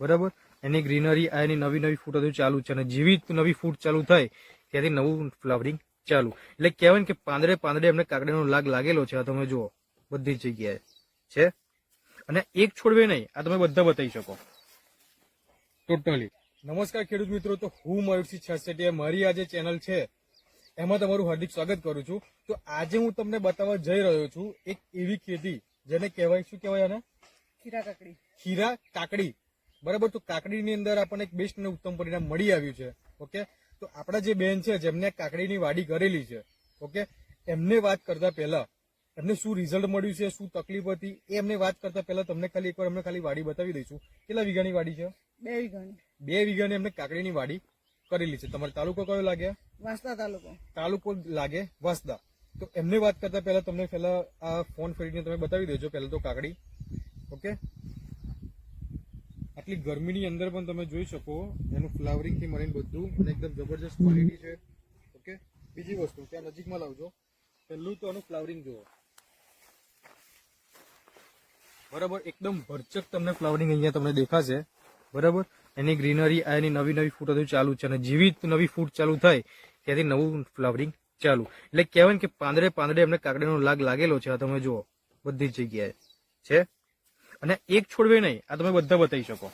બરાબર. એની ગ્રીનરી આ એની નવી નવી ફૂટ હજુ ચાલુ છે અને જેવી નવી ફૂટ ચાલુ થાય ત્યાંથી નવું ફ્લાવરિંગ ચાલુ. એટલે કહેવાય ને કે પાંદડે પાંદડે એમને કાકડીનો લાગ લાગેલો છે. આ તમે જુઓ બધી જ જગ્યાએ છે. અને એક છોડવે નહીં, આ તમે બધા બતાવી શકો ટોટલી. નમસ્કાર ખેડૂત મિત્રો, તો હું મયુરસિંહ છાસેટિયા, મારી આ જે ચેનલ છે એમાં તમારું હાર્દિક સ્વાગત કરું છું. તો આજે હું તમને બતાવવા જઈ રહ્યો છું એક એવી ખેતી જેને કહેવાય, શું કહેવાય આને? ખીરા કાકડી. ખીરા કાકડી. બરાબર. તો કાકડીની અંદર આપણને એક બેસ્ટ અને ઉત્તમ પરિણામ મળી આવ્યું છે. ઓકે. તો આપણા જે બેન છે જેમને કાકડીની વાડી કરેલી છે, ઓકે, એમને વાત કરતા પહેલા એમને શું રિઝલ્ટ મળ્યું છે, શું તકલીફ હતી, એ એમને વાત કરતા પહેલા તમને ખાલી એકવાર અમને ખાલી વાડી બતાવી દઈશું. કેટલા વીઘાની વાડી છે? 2 વીઘાની. 2 વીઘાની એમને કાકડીની વાડી કરેલી છે. તમારો તાલુકો કયો લાગે? વાંસદા તાલુકો. તાલુકો લાગે વાંસદા. તો એમને વાત કરતા પહેલા તમને પહેલા આ ફોન ફરીને તમે બતાવી દેજો પહેલા તો કાકડી. ઓકે. આટલી ગરમીની અંદર પણ તમે જોઈ શકો એનું ફ્લાવરિંગ થી મળીને બધું અને એકદમ જબરજસ્ત ક્વોલિટી છે. ઓકે. બીજી વસ્તુ ત્યાં નજીકમાં લાવજો. પહેલું તો એનું ફ્લાવરિંગ જુઓ. બરાબર. એકદમ ભરચક તમને ફ્લાવરિંગ અહીંયા તમને દેખાશે. બરાબર. એની ગ્રીનરી આ એની નવી નવી ફૂટ હજુ ચાલુ છે અને જેવી નવી ફૂટ ચાલુ થાય ત્યાંથી નવું ફ્લાવરિંગ ચાલુ. એટલે કહેવાય ને કે પાંદડે પાંદડે એમને કાકડીનો લાગ લાગેલો છે. આ તમે જુઓ બધી જ જગ્યાએ છે. અને એક છોડવે નહીં, આ તમે બધા બતાવી શકો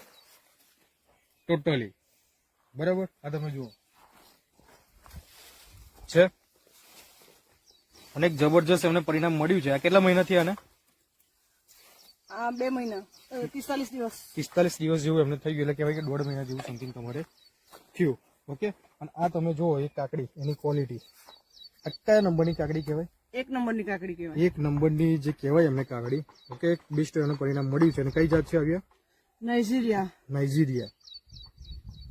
ટોટલી. બરાબર. આ તમે જુઓ છે. અને એક જબરજસ્ત એમને પરિણામ મળ્યું છે. આ કેટલા મહિનાથી આને? આ 2 મહિના 45 દિવસ. 45 દિવસ જેવું એમને થઈ ગયું. એટલે કહેવાય કે 1.5 મહિના જેવું સમથિંગ તમારે થયું. ઓકે. અને આ તમે જુઓ એ કાકડી, એની ક્વોલિટી. આ કયા નંબરની કાકડી કહેવાય? 1 નંબરની કાકડી કહેવાય. 1 નંબરની જે કહેવાય એમને કાકડી. ઓકે. બેસ્ટ એનું પરિણામ મળ્યું છે. અને કઈ જાત છે આવ્યા? નાઇજીરિયા.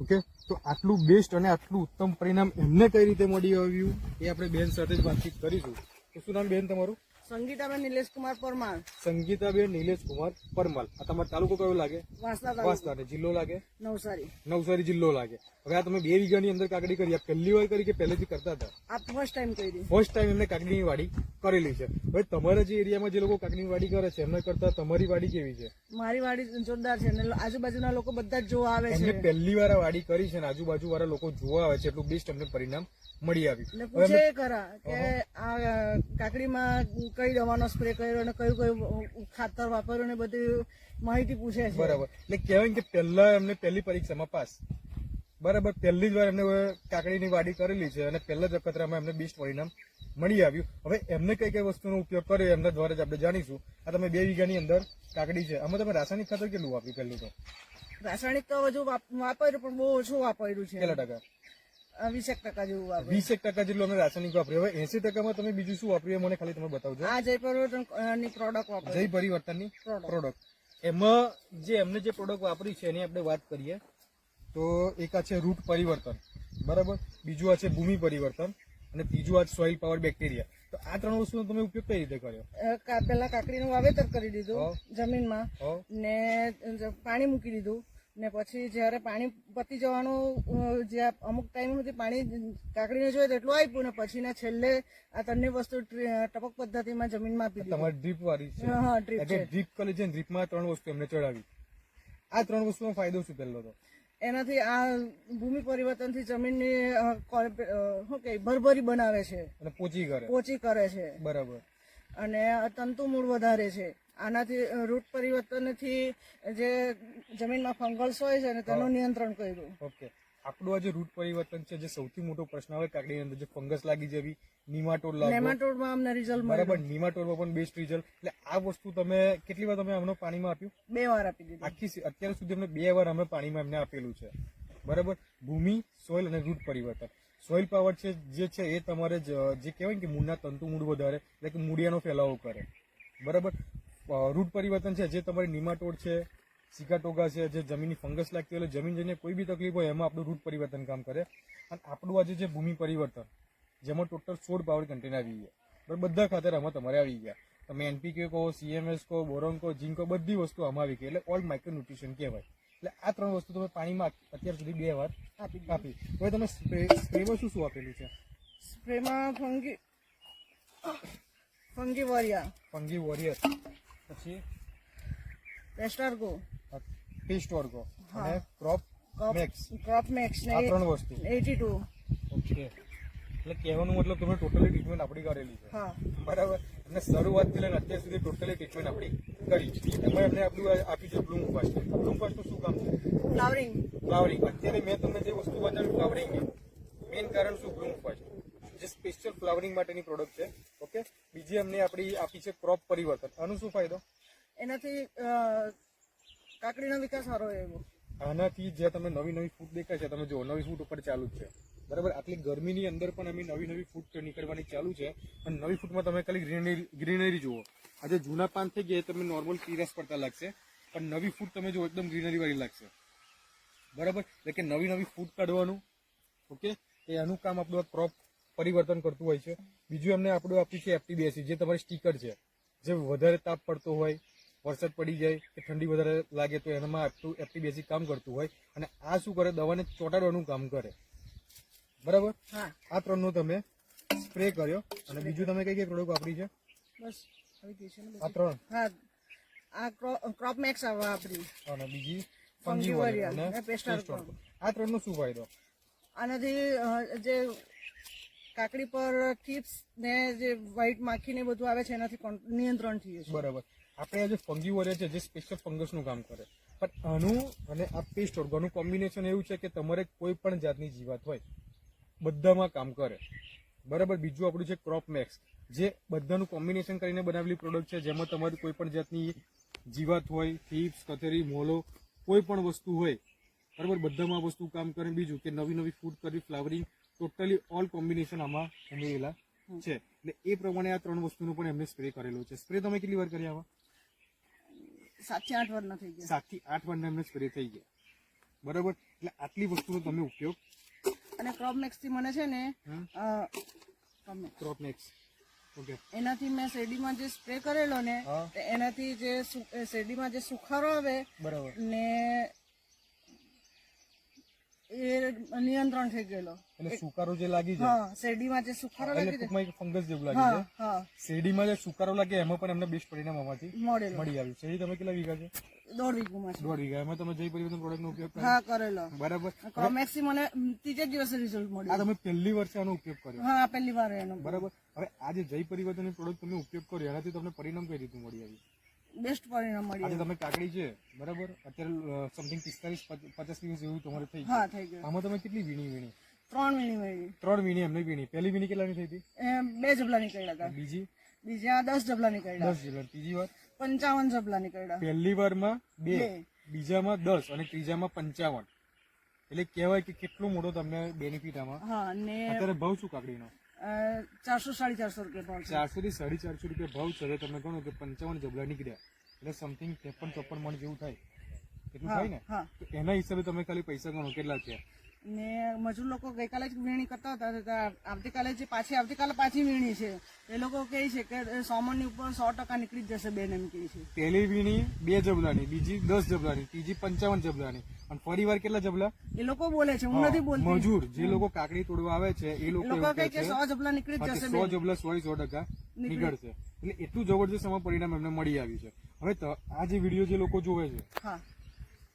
ઓકે. તો આટલું બેસ્ટ અને આટલું ઉત્તમ પરિણામ એમને કઈ રીતે મળી આવ્યું એ આપણે બેન સાથે જ વાતચીત કરીશું. તો શું નામ બેન તમારું? સંગીતાબેન નિલેશ કુમાર પરમાર. સંગીતાબેન નિલેશ કુમાર પરમાર. આ તમારો તાલુકો કયો લાગે? વાંસદા વાંસદા. જિલ્લો લાગે? નવસારી. નવસારી જિલ્લો લાગે. હવે આ તમે 2 વીઘાની અંદર કાકડી કરી, આ પહેલી વાર કરી કે પહેલેથી કરતા હતા? આ ફર્સ્ટ ટાઈમ કરી. ફર્સ્ટ ટાઈમ એમને કાકડીની વાડી કરેલી છે. હવે તમારા જે એરિયામાં જે લોકો કાકડીની વાડી કરે છે એમના કરતા તમારી વાડી કેવી છે? મારી વાડી જોરદાર છે અને આજુબાજુના લોકો બધા જ જોવા આવે છે. એમને પહેલી વાર આ વાડી કરી છે અને આજુબાજુ વાળા લોકો જોવા આવે છે. એટલું બેસ્ટ અમને પરિણામ મળી આવ્યું. એટલે પૂછે ખરા કે આ કાકડીમાં કઈ દવાનો સ્પ્રે કર્યો અને કયું કયું ખાતર વાપર્યું ને બધી માહિતી પૂછે છે. બરાબર. એટલે કહેવાય કે પહેલા એમને પહેલી પરીક્ષામાં પાસ. બરાબર. પહેલી જ વાર એમને કાકડીની વાડી કરેલી છે અને પહેલા જ વખતમાં એમને બેસ્ટ પરિણામ મળી આવ્યું. હવે એમને કઈ કઈ વસ્તુનો ઉપયોગ કર્યો એમના દ્વારા જ આપણે જાણીશું. આ તમે 2 વીઘાની અંદર કાકડી છે. આમાં તમે રાસાયણિક ખાતર કેટલું વાપર્યું? પહેલું તો રાસાયણિક તો હજુ વાપર્યું પણ બહુ ઓછું વાપર્યું છે. કેટલા ટકા? 20% જેવું વાપર્યું. 20% જેટલું અમે રાસાયણિક વાપર્યું. હવે 80%માં તમે બીજું શું વાપર્યું મને ખાલી તમે બતાવજો. આ જય પરિવર્તનની પ્રોડક્ટ વાપરી. જય પરિવર્તનની પ્રોડક્ટ. એમાં જે એમને જે પ્રોડક્ટ વાપરી છે એની આપણે વાત કરીએ તો એક આ છે રૂટ પરિવર્તન. બરાબર. બીજું આ છે ભૂમિ પરિવર્તન અને ત્રીજું આ સોઇલ પાવર બેક્ટેરિયા. તો આ 3 વસ્તુનો તમે ઉપયોગ કઈ રીતે કર્યો? પેલા કાકડીનું વાવેતર કરી દીધું જમીનમાં ને પાણી મૂકી દીધું ને પછી જયારે પાણી પતી જવાનું, જે અમુક ટાઈમ સુધી પાણી કાકડીને જોઈએ તેટલું આપ્યું ને પછી ને છેલ્લે આ 3 વસ્તુ ટપક પદ્ધતિમાં જમીનમાં આપી દીધી. તમારી ડ્રીપ વાળી છે? હા, ડ્રીપ છે. ડ્રીપ કરી છે. ડ્રીપમાં 3 વસ્તુ એમને ચડાવી. આ 3 વસ્તુનો ફાયદો શું? પહેલો તો એનાથી આ ભૂમિ પરિવર્તનથી જમીનની શું કે ભરભરી બનાવે છે અને પોચી કરે છે. બરાબર. અને તંતુ મૂળ વધારે છે. આનાથી રૂટ પરિવર્તનથી જે જમીનમાં ફંગલ્સ હોય છે ને તેનું નિયંત્રણ કર્યું. ઓકે. આપણું આ જે રૂટ પરિવર્તન છે, જે સૌથી મોટો પ્રશ્ન આવે કાકડીની અંદર, જે ફંગસ લાગી જવી, નિમાટોડ લાગવો. નેમાટોડમાં અમને રિઝલ્ટ મળ્યું. બરાબર. નિમાટોડમાં પણ બેસ્ટ રિઝલ્ટ. એટલે આ વસ્તુ તમે કેટલી વાર તમે અમને પાણીમાં આપ્યું? 2 વાર આપી દીધું. અત્યાર સુધી અમને 2 વાર અમે પાણીમાં એમને આપેલું છે. બરાબર. ભૂમિ, સોઇલ અને રૂટ પરિવર્તન. સોઇલ પાવર છે જે છે એ તમારે જે કહેવાય કે મૂળના તંતુ મૂળ વધારે, એટલે કે મૂળિયાનો ફેલાવો કરે. બરાબર. રૂટ પરિવર્તન છે જે તમારી નિમાટોડ છે, સિકાટોગા છે, જે જમીનની ફંગસ લાગતી હોય, જમીન જઈને કોઈ બી તકલીફ હોય એમાં આપણું રૂટ પરિવર્તન કામ કરે. અને આપણું આજે જે ભૂમિ પરિવર્તન, જેમાં ટોટલ 16 પાવર કન્ટેન આવી ગયા. બરાબર. બધા ખાતર આમાં તમારે આવી ગયા. તમે NPK કહો, CMS કહો, બોરોન કહો, ઝીંક કહો, બધી વસ્તુ આમાં આવી ગઈ. એટલે ઓલ માઇક્રો ન્યુટ્રિશન કહેવાય. એટલે આ 3 વસ્તુ તમે પાણીમાં અત્યાર સુધી 2 વાર આપી. હવે તમે સ્પ્રેમાં શું શું આપેલું છે? સ્પ્રેમાં ફંગી વોરિયર, પછી પેસ્ટાર્ગો, પેસ્ટ વર્ગો, અને ક્રોપ મેક્સ, ક્રોપ મેક્સ ને આ 3 વસ્તુ. 82. ઓકે, એટલે કહેવાનો મતલબ તમે ટોટલી ટ્રીટમેન્ટ આપણી કરેલી છે, હા બરાબર. અને શરૂઆતથી લઈને અત્યાર સુધી ટોટલી ટ્રીટમેન્ટ આપણી કરી. એમાં એમને આપણું આપ્યું છે બ્લૂમ ફાસ્ટ. બ્લૂમ ફાસ્ટનું શું કામ છે? ફ્લાવરિંગ. ફ્લાવરિંગ. અત્યારે મેં તમને જે વસ્તુ બતાવી ફ્લાવરિંગ, મેઇન કારણ શું? બ્લૂમ ફાસ્ટ, જે સ્પેશિયલ ફ્લાવરિંગ માટેની પ્રોડક્ટ છે. ઓકે, બીજી અમને આપણી આપી છે ક્રોપ પરિવર્તન. આનું શું ફાયદો? એનાથી કાકડીનો વિકાસ સારો એવો. આનાથી જે તમે નવી નવી ફૂટ દેખાય છે, તમે જો નવી ફૂટ ઉપર ચાલુ જ છે, બરાબર. આટલી ગરમીની અંદર પણ અમે નવી નવી ફૂટ નીકળવાની ચાલુ છે. અને નવી ફૂટમાં તમે ખાલી ગ્રીનરી જુઓ. આજે જૂના પાન થઈ ગયા તમે નોર્મલ પીરસ પડતા લાગશે, પણ નવી ફૂટ તમે જો એકદમ ગ્રીનરી વાળી લાગશે, બરાબર. એટલે કે નવી નવી ફૂટ કાઢવાનું. ઓકે, એ આનું કામ આપણું ક્રોપ પરિવર્તન કરતું હોય છે. બીજું અમને આપણું આપ્યું છે FTBSC, જે તમારી સ્ટીકર છે. જે વધારે તાપ પડતો હોય, વરસાદ પડી જાય કે ઠંડી વધારે લાગે તો એનામાં આપણું FTBSC કામ કરતું હોય. અને આ શું કરે? દવાને ચોંટાડવાનું કામ કરે, બરાબર. હા આ 3 નો તમે સ્પ્રે કર્યો. અને બીજું તમે કઈ કઈ પ્રોડક્ટ વાપરી છે? બસ આવી ગઈ છે ને આ બધી. 3. હા આ ક્રોપ મેક્સ વાપરી. અને બીજી ફંગી ફંગીવોરિયર વોરિયર અને ને પેસ્ટાર. પેસ્ટોર. આ 3 નો શું ફાયદો? આનાથી જે કાકડી પર ચિપ્સ ને જે વ્હાઈટ માખી ને બધું આવે છે એનાથી નિયંત્રણ થયું છે. બરાબર. આપણે આ જે ફંગીવોરિયર છે, જે સ્પેશિયલ ફંગસ નું કામ કરે, પણ આનું અને આ પેસ્ટોર નું કોમ્બિનેશન એવું છે કે તમારે કોઈ પણ જાતની જીવાત હોય બધામાં કામ કરે, બરાબર. બીજું આપણું છે ક્રોપ મેક્સ, જે બધાનું કોમ્બિનેશન કરીને બનાવેલી પ્રોડક્ટ છે, જેમાં તમારી કોઈ પણ જાતની જીવાત હોય, થીપ્સ, કથેરી, મોલો, કોઈ પણ વસ્તુ હોય, બરાબર, બધામાં આ વસ્તુ કામ કરે. બીજું કે નવી નવી ફૂડ કરી, ફ્લાવરિંગ, ટોટલી ઓલ કોમ્બિનેશન આમાં ઉમેરેલા છે. એટલે એ પ્રમાણે આ 3 વસ્તુનો પણ એમને સ્પ્રે કરેલો છે. સ્પ્રે તમે કેટલી વાર કરી આવા? 7 થી 8 વાર ના થઈ ગયા. 7 થી 8 વાર એમને સ્પ્રે થઈ ગયા, બરાબર. એટલે આટલી વસ્તુનો તમે ઉપયોગ. અને ક્રોપ મેક્સ થી મને છે ને ક્રોપ મેક્સ, ઓકે, એનાથી મેં શેરડીમાં જે સ્પ્રે કરેલો ને હા. તો એનાથી જે શેરડીમાં જે સુખારો આવે બરાબર. ને એ નિયંત્રણ થઈ ગયેલો. એટલે સુકારો જે લાગી જાય, હા શેરડીમાં જે સુખારો એટલે લાગી જાય, ટૂંકમાં એક ફંગસ જેવું લાગી હા જાય. હા શેરડીમાં જે સુકારો લાગે એમાં પણ એમને બેસ્ટ પરિણામ આમાંથી મળેલો. મળી આવ્યું. શેરડી તમે કેટલા વીઘા છે? 1.5 વીઘામાં છે. 1.5 વીઘા. એમાં તમે જય પરિવર્તન પ્રોડક્ટનો ઉપયોગ કર્યો, હા કરેલો. બરાબર. ક્રોપ મેક્સ થી મને ત્રીજે જ દિવસે રિઝલ્ટ આ મળ્યું. તમે પહેલી વર્ષે આનો ઉપયોગ કર્યો, હા પહેલી વાર એનો બરાબર. હવે આ જે જય પરિવર્તનની પ્રોડક્ટ તમે ઉપયોગ કર્યો, એનાથી તમને પરિણામ કઈ રીતનું મળી આવ્યું? બેસ્ટ પરિણામ આજે મળ્યું. તમે કાકડી છે, બરાબર, અત્યારે સમથિંગ 45-50 દિવસ જેવું તમારે થઈ હા ગયું. થઈ ગયું. આમાં તમે કેટલી વીણી? 3 વીણી મળી. 3 વીણી એમને વીણી. પહેલી વીણી કેટલાની થઈ હતી? 2 જબલા નીકળ્યા હતા. બીજી બીજા 10 જબલા નીકળ્યા. 10 જેટલા. ત્રીજી વાર 55 જબલા નીકળ્યા. પહેલી વારમાં 2, બે. બીજામાં 10 અને ત્રીજામાં 55. એટલે કહેવાય કે કેટલો મોટો તમને બેનિફિટ આમાં. હા ને અત્યારે ભાવ શું કાકડીનો? 400-450 રૂપિયા ભાવ છે. 400 થી 450 રૂપિયા ભાવ છે. હવે તમે ગણો કે 55 જબલા નીકળ્યા એટલે સમથિંગ 53-54 મણ જેવું થાય. એટલું થાય ને? હા તો એના હિસાબે તમે ખાલી પૈસા ગણો કેટલા થયા. ને મજૂર લોકો ગઈકાલે જ વીણી કરતા હતા તો આવતીકાલે પાછી વીણી છે. એ લોકો કહે છે કે 100 મણની ઉપર 100% નીકળી જ જશે બેન, એમ કહે છે. પહેલી વીણી 2 જબલાની, બીજી 10 જબલાની, ત્રીજી 55 જબલાની, અને ફરી વાર કેટલા જબલા? એ લોકો બોલે છે, હું નથી બોલતી. મજૂર જે લોકો કાકડી તોડવા આવે છે એ લોકો એવું કહે કહે કે છે 100 જબલા નીકળી જ જશે 100 બેન. જબલા 100% નીકળશે. એટલે એટલું જબરદસ્ત આમાં પરિણામ એમને મળી આવ્યું છે. હવે આ જે વિડીયો જે લોકો જોવે છે, હા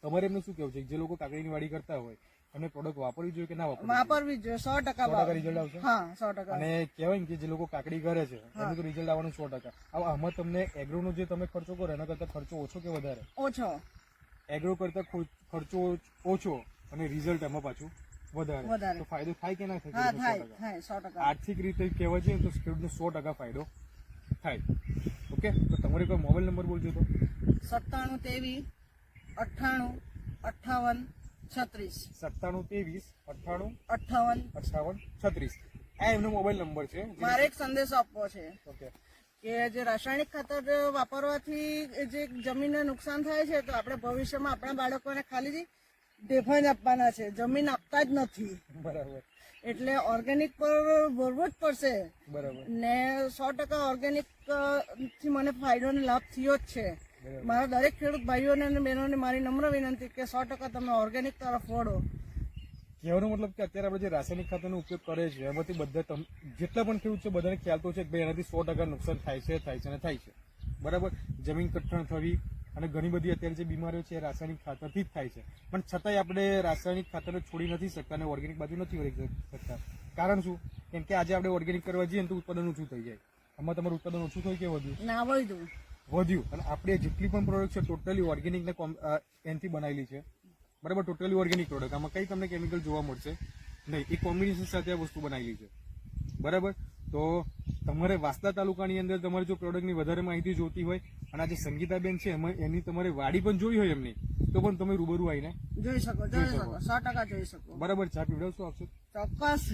તમારે એમને શું કેવું છે? જે લોકો કાકડીની વાડી કરતા હોય એમને પ્રોડક્ટ વાપરવી જોઈએ કે ના વાપરવી? વાપરવી જ જોઈએ. 100% 100% રિઝલ્ટ આવશે. હા 100%. અને કહેવાય ને કે જે લોકો કાકડી કરે છે એનું તો રિઝલ્ટ આવવાનું 100%. હવે આમાં તમને એગ્રોનો જે તમે ખર્ચો કરો એના કરતા ખર્ચો ઓછો કે વધારે? ઓછો. એગ્રો કરતા ખર્ચો ઓછો અને રિઝલ્ટ એમાં પાછું વધારે. તો ફાયદો થાય કે ના થાય? હા થાય 100%. આર્થિક રીતે કહેવા જઈએ તો ખેડૂતનો 100% ફાયદો થાય. ઓકે, તો તમારે કોઈ મોબાઈલ નંબર બોલજો તો? 97 23 98 58 36. 97 23 98 58 36. આ એમનો મોબાઈલ નંબર છે. મારે એક સંદેશો આપવો છે ઓકે, કે જે રાસાયણિક ખાતર વાપરવાથી જે જમીનને નુકસાન થાય છે, તો આપણે ભવિષ્યમાં આપણા બાળકોને ખાલી ઢેફા જ આપવાના છે, જમીન આપતા જ નથી. બરાબર. એટલે ઓર્ગેનિક પર ભરવું જ પડશે. બરાબર. ને 100% ઓર્ગેનિક થી મને ફાયદો અને લાભ થયો જ છે. મારા દરેક ખેડૂત ભાઈઓને અને બહેનોને મારી નમ્ર વિનંતી કે 100% તમે ઓર્ગેનિક તરફ વળો. કહેવાનો મતલબ કે અત્યારે આપણે જે રાસાયણિક ખાતરનો ઉપયોગ કરે છે એમાંથી બધા જેટલા પણ ખેડૂત છે બધાને ખ્યાલ તો છે કે ભાઈ એનાથી 100% નુકસાન થાય છે અને થાય છે. બરાબર. જમીન કઠણ થવી, અને ઘણી બધી અત્યારે જે બીમારીઓ છે એ રાસાયણિક ખાતરથી જ થાય છે, પણ છતાંય આપણે રાસાયણિક ખાતરને છોડી નથી શકતા અને ઓર્ગેનિક બાજુ નથી વળી શકતા. કારણ શું? કેમ કે આજે આપણે ઓર્ગેનિક કરવા જઈએ ને તો ઉત્પાદન ઓછું થઈ જાય. આમાં તમારું ઉત્પાદન ઓછું થયું કે વધ્યું? ના વધ્યું. અને આપણે જેટલી પણ પ્રોડક્ટ છે ટોટલી ઓર્ગેનિક ને એનથી બનાવેલી છે, બરાબર? Totally organic product. આમાં કઈ તમને કેમિકલ જોવા મળશે નહીં. એ કોમ્બિનેશન સાથે આ વસ્તુ બનાવેલી છે, બરાબર? તો તમારે વાંસદા તાલુકાની અંદર તમારે જો પ્રોડક્ટની વધારે માહિતી જોતી હોય અને આ જે સંગીતાબેન છે એમાં એની તમારે વાડી પણ જોઈ હોય એમની, તો પણ તમે રૂબરૂ આવીને જોઈ શકો 100% જોઈ શકો. બરાબર. ચા પીવડાવશો આપશો? ચોક્કસ.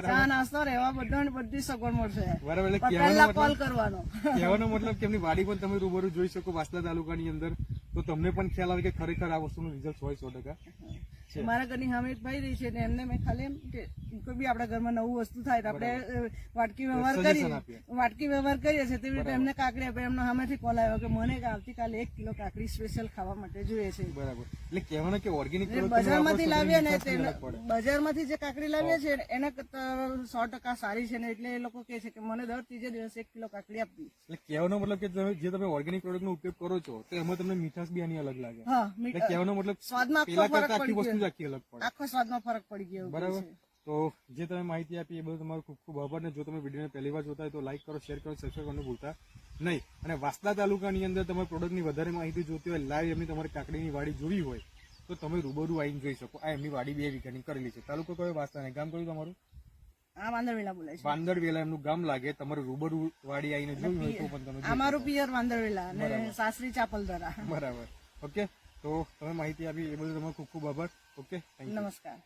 ચા નાસ્તો રહેવા બધી સગવડ મળશે. બરાબર. એટલે પહેલા કોલ કરવાનો. કહેવાનો મતલબ કે એમની વાડી પણ તમે રૂબરૂ જોઈ શકો વાંસદા તાલુકાની અંદર, તો તમને પણ ખ્યાલ આવે કે ખરેખર આ વસ્તુનું રિઝલ્ટ હોય 100%. મારા ઘરની સામે એક ભાઈ રહી છે ને એમને મેં ખાલી એમ કે કોઈ બી આપણા ઘરમાં નવું વસ્તુ થાય તો આપણે વાટકી વ્યવહાર કરીએ છીએ તેવી રીતે એમને કાકડી આપે. એમનો સામેથી કોલ આવ્યો કે મને આવતીકાલે 1 કિલો કાકડી સ્પેશિયલ ખાવા માટે જોઈએ છે. બરાબર. એટલે કહેવાનું કે ઓર્ગેનિક બજારમાંથી લાવીએ ને બજારમાંથી જે કાકડી લાવીએ છીએ એના કરતા 100% સારી છે ને એટલે એ લોકો કહે છે કે મને દર ત્રીજે દિવસે 1 કિલો કાકડી આપવી. એટલે કહેવાનો મતલબ કે જે તમે ઓર્ગેનિક પ્રોડક્ટ નો ઉપયોગ કરો છો તો એમાં તમને મીઠાશ બી આની અલગ લાગે. એટલે કહેવાનો મતલબ સ્વાદમાં આખો સ્વાદમાં ફરક પડી ગયો. બરાબર. તો જે તમે માહિતી આપી એ બધું તમારો ખૂબ ખૂબ આભાર. ને જો તમે વિડીયોને પહેલી વાર જોતા હોય તો લાઈક કરો, શેર કરો, સબસ્ક્રાઈબ કરવાનું ભૂલતા નહીં. અને વાંસદા તાલુકાની અંદર તમારે પ્રોડક્ટની વધારે માહિતી જોતી હોય, લાઈવ એમની તમારે કાકડીની વાડી જોવી હોય તો તમે રૂબરૂ આવીને જોઈ શકો. આ એમની વાડી 2 વીઘાની કરેલી છે. તાલુકો કયો? વાંસદા. ગામ કયું તમારું? વાંદરવેલા બોલાય છે. વાંદરવેલા એમનું ગામ લાગે. તમારે રૂબરૂ વાડી આવીને જોયું હોય તો પણ તમે અમારું પિયર વાંદરવેલા અને સાસરી ચાપલદરા. બરાબર. ઓકે. તો તમે માહિતી આપી એ બધું તમારો ખૂબ ખૂબ આભાર. Okay, thank you. નમસ્કાર.